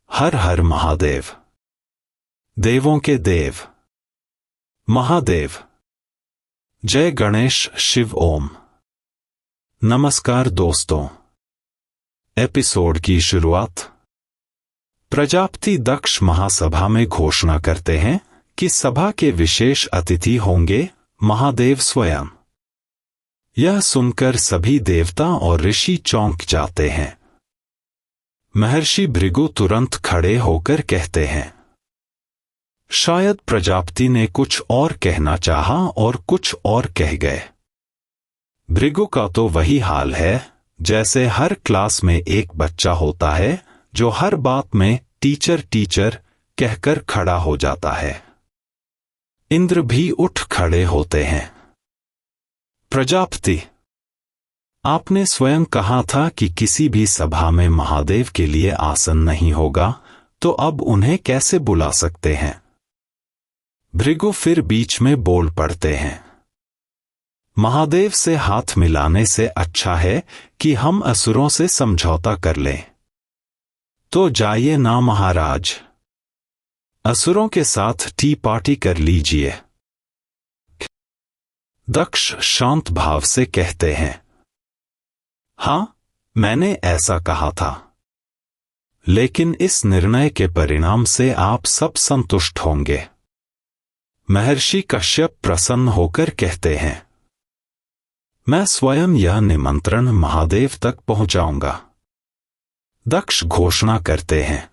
हर हर महादेव। देवों के देव महादेव। जय गणेश शिव ओम। नमस्कार दोस्तों। एपिसोड की शुरुआत। प्रजापति दक्ष महासभा में घोषणा करते हैं कि सभा के विशेष अतिथि होंगे महादेव स्वयं। यह सुनकर सभी देवता और ऋषि चौंक जाते हैं। महर्षि भृगु तुरंत खड़े होकर कहते हैं, शायद प्रजापति ने कुछ और कहना चाहा और कुछ और कह गए। भृगु का तो वही हाल है जैसे हर क्लास में एक बच्चा होता है जो हर बात में टीचर टीचर कहकर खड़ा हो जाता है। इंद्र भी उठ खड़े होते हैं। प्रजापति, आपने स्वयं कहा था कि किसी भी सभा में महादेव के लिए आसन नहीं होगा, तो अब उन्हें कैसे बुला सकते हैं? भृगु फिर बीच में बोल पड़ते हैं, महादेव से हाथ मिलाने से अच्छा है कि हम असुरों से समझौता कर लें। तो जाइए ना महाराज, असुरों के साथ टी पार्टी कर लीजिए। दक्ष शांत भाव से कहते हैं, हाँ, मैंने ऐसा कहा था, लेकिन इस निर्णय के परिणाम से आप सब संतुष्ट होंगे। महर्षि कश्यप प्रसन्न होकर कहते हैं, मैं स्वयं यह निमंत्रण महादेव तक पहुंचाऊंगा। दक्ष घोषणा करते हैं,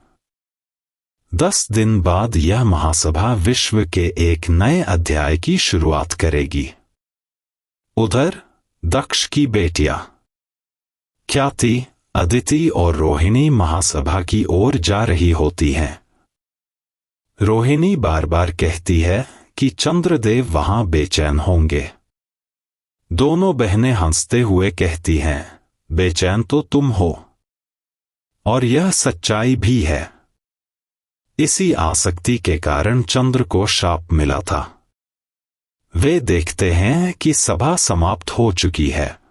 10 दिन बाद यह महासभा विश्व के एक नए अध्याय की शुरुआत करेगी। उधर दक्ष की बेटियां ख्याति, अदिति और रोहिणी महासभा की ओर जा रही होती हैं। रोहिणी बार बार कहती है कि चंद्रदेव वहां बेचैन होंगे। दोनों बहनें हंसते हुए कहती हैं, बेचैन तो तुम हो। और यह सच्चाई भी है। इसी आसक्ति के कारण चंद्र को शाप मिला था। वे देखते हैं कि सभा समाप्त हो चुकी है।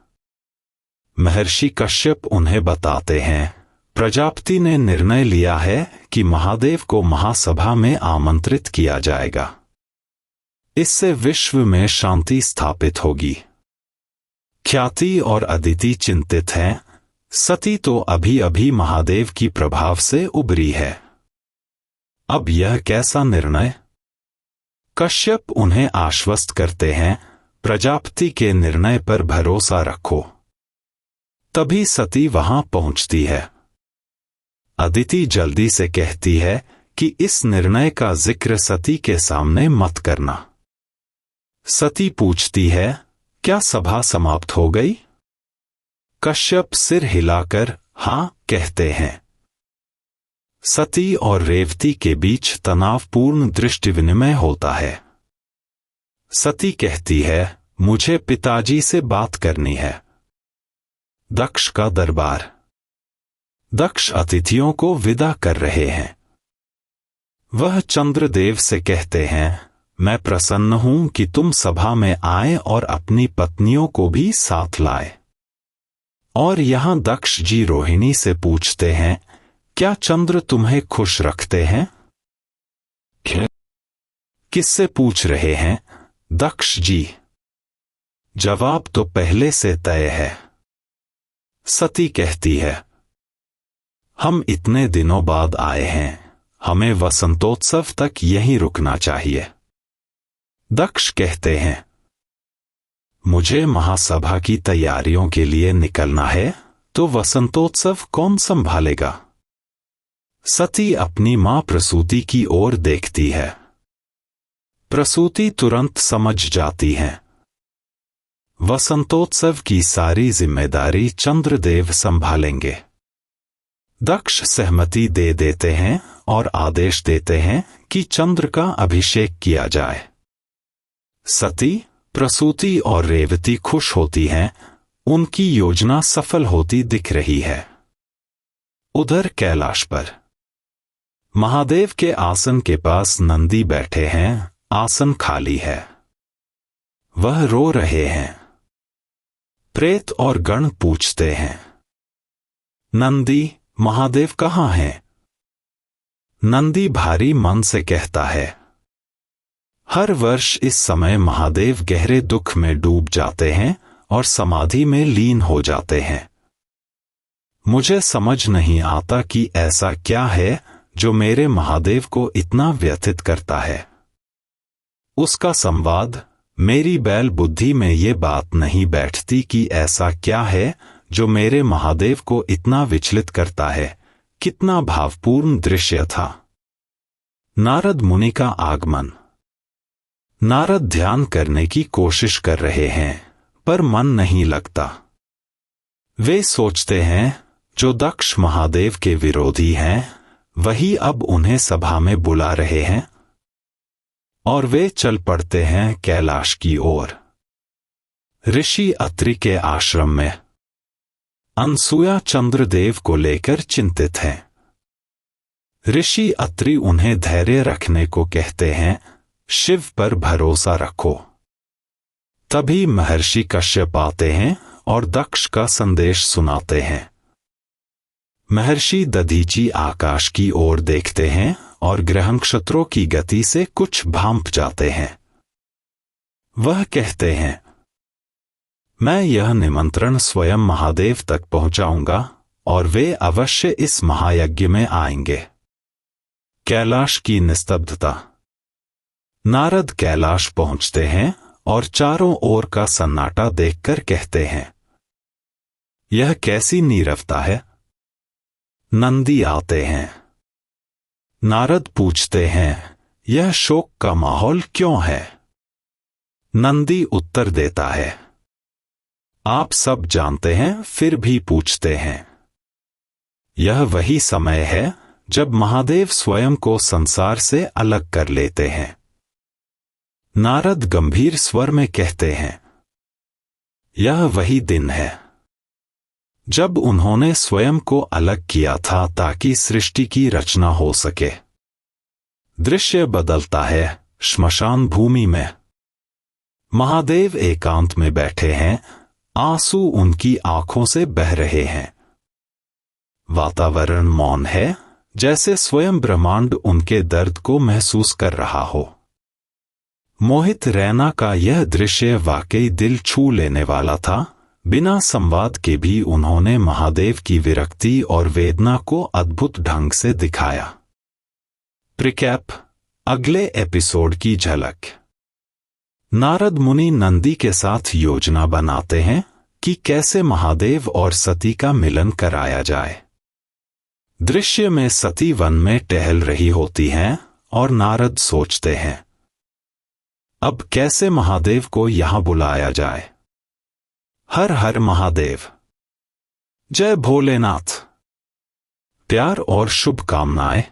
महर्षि कश्यप उन्हें बताते हैं, प्रजापति ने निर्णय लिया है कि महादेव को महासभा में आमंत्रित किया जाएगा। इससे विश्व में शांति स्थापित होगी। ख्याति और अदिति चिंतित हैं। सती तो अभी अभी महादेव की प्रभाव से उबरी है। अब यह कैसा निर्णय? कश्यप उन्हें आश्वस्त करते हैं, प्रजापति के निर्णय पर भरोसा रखो। तभी सती वहां पहुंचती है। अदिति जल्दी से कहती है कि इस निर्णय का जिक्र सती के सामने मत करना। सती पूछती है, क्या सभा समाप्त हो गई? कश्यप सिर हिलाकर हां कहते हैं। सती और रेवती के बीच तनावपूर्ण दृष्टि विनिमय होता है। सती कहती है, मुझे पिताजी से बात करनी है। दक्ष का दरबार। दक्ष अतिथियों को विदा कर रहे हैं। वह चंद्रदेव से कहते हैं, मैं प्रसन्न हूं कि तुम सभा में आए और अपनी पत्नियों को भी साथ लाए। और यहां दक्ष जी रोहिणी से पूछते हैं, क्या चंद्र तुम्हें खुश रखते हैं? किससे पूछ रहे हैं दक्ष जी? जवाब तो पहले से तय है। सती कहती है, हम इतने दिनों बाद आए हैं, हमें वसंतोत्सव तक यहीं रुकना चाहिए। दक्ष कहते हैं, मुझे महासभा की तैयारियों के लिए निकलना है, तो वसंतोत्सव कौन संभालेगा? सती अपनी मां प्रसूति की ओर देखती है। प्रसूति तुरंत समझ जाती हैं। वसंतोत्सव की सारी जिम्मेदारी चंद्रदेव संभालेंगे। दक्ष सहमति दे देते हैं और आदेश देते हैं कि चंद्र का अभिषेक किया जाए। सती, प्रसूति और रेवती खुश होती हैं। उनकी योजना सफल होती दिख रही है। उधर कैलाश पर महादेव के आसन के पास नंदी बैठे हैं। आसन खाली है। वह रो रहे हैं। प्रेत और गण पूछते हैं, नंदी, महादेव कहाँ हैं? नंदी भारी मन से कहता है। हर वर्ष इस समय महादेव गहरे दुख में डूब जाते हैं और समाधि में लीन हो जाते हैं। मुझे समझ नहीं आता कि ऐसा क्या है जो मेरे महादेव को इतना व्यथित करता है। उसका संवाद, मेरी बैल बुद्धि में ये बात नहीं बैठती कि ऐसा क्या है जो मेरे महादेव को इतना विचलित करता है। कितना भावपूर्ण दृश्य था। नारद मुनि का आगमन। नारद ध्यान करने की कोशिश कर रहे हैं, पर मन नहीं लगता। वे सोचते हैं जो दक्ष महादेव के विरोधी हैं, वही अब उन्हें सभा में बुला रहे हैं, और वे चल पड़ते हैं कैलाश की ओर। ऋषि अत्रि के आश्रम में अनसुया चंद्रदेव को लेकर चिंतित हैं। ऋषि अत्रि उन्हें धैर्य रखने को कहते हैं, शिव पर भरोसा रखो। तभी महर्षि कश्यप आते हैं और दक्ष का संदेश सुनाते हैं। महर्षि दधीची आकाश की ओर देखते हैं और ग्रह नक्षत्रों की गति से कुछ भांप जाते हैं। वह कहते हैं, मैं यह निमंत्रण स्वयं महादेव तक पहुंचाऊंगा और वे अवश्य इस महायज्ञ में आएंगे। कैलाश की निस्तब्धता। नारद कैलाश पहुंचते हैं और चारों ओर का सन्नाटा देखकर कहते हैं, यह कैसी नीरवता है। नंदी आते हैं। नारद पूछते हैं, यह शोक का माहौल क्यों है। नंदी उत्तर देता है, आप सब जानते हैं फिर भी पूछते हैं। यह वही समय है जब महादेव स्वयं को संसार से अलग कर लेते हैं। नारद गंभीर स्वर में कहते हैं, यह वही दिन है जब उन्होंने स्वयं को अलग किया था ताकि सृष्टि की रचना हो सके। दृश्य बदलता है। श्मशान भूमि में महादेव एकांत में बैठे हैं, आंसू उनकी आंखों से बह रहे हैं। वातावरण मौन है, जैसे स्वयं ब्रह्मांड उनके दर्द को महसूस कर रहा हो। मोहित रैना का यह दृश्य वाकई दिल छू लेने वाला था। बिना संवाद के भी उन्होंने महादेव की विरक्ति और वेदना को अद्भुत ढंग से दिखाया। प्रिकैप, अगले एपिसोड की झलक। नारद मुनि नंदी के साथ योजना बनाते हैं कि कैसे महादेव और सती का मिलन कराया जाए। दृश्य में सती वन में टहल रही होती हैं और नारद सोचते हैं, अब कैसे महादेव को यहां बुलाया जाए। हर हर महादेव, जय भोलेनाथ। प्यार और शुभकामनाएं।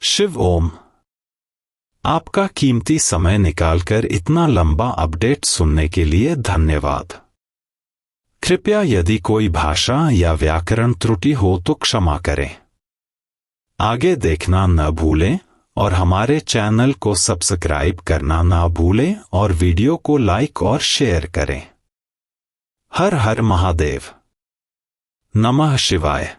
शिव ओम। आपका कीमती समय निकालकर इतना लंबा अपडेट सुनने के लिए धन्यवाद। कृपया यदि कोई भाषा या व्याकरण त्रुटि हो तो क्षमा करें। आगे देखना न भूलें और हमारे चैनल को सब्सक्राइब करना न भूलें और वीडियो को लाइक और शेयर करें। हर हर महादेव। नमः शिवाय।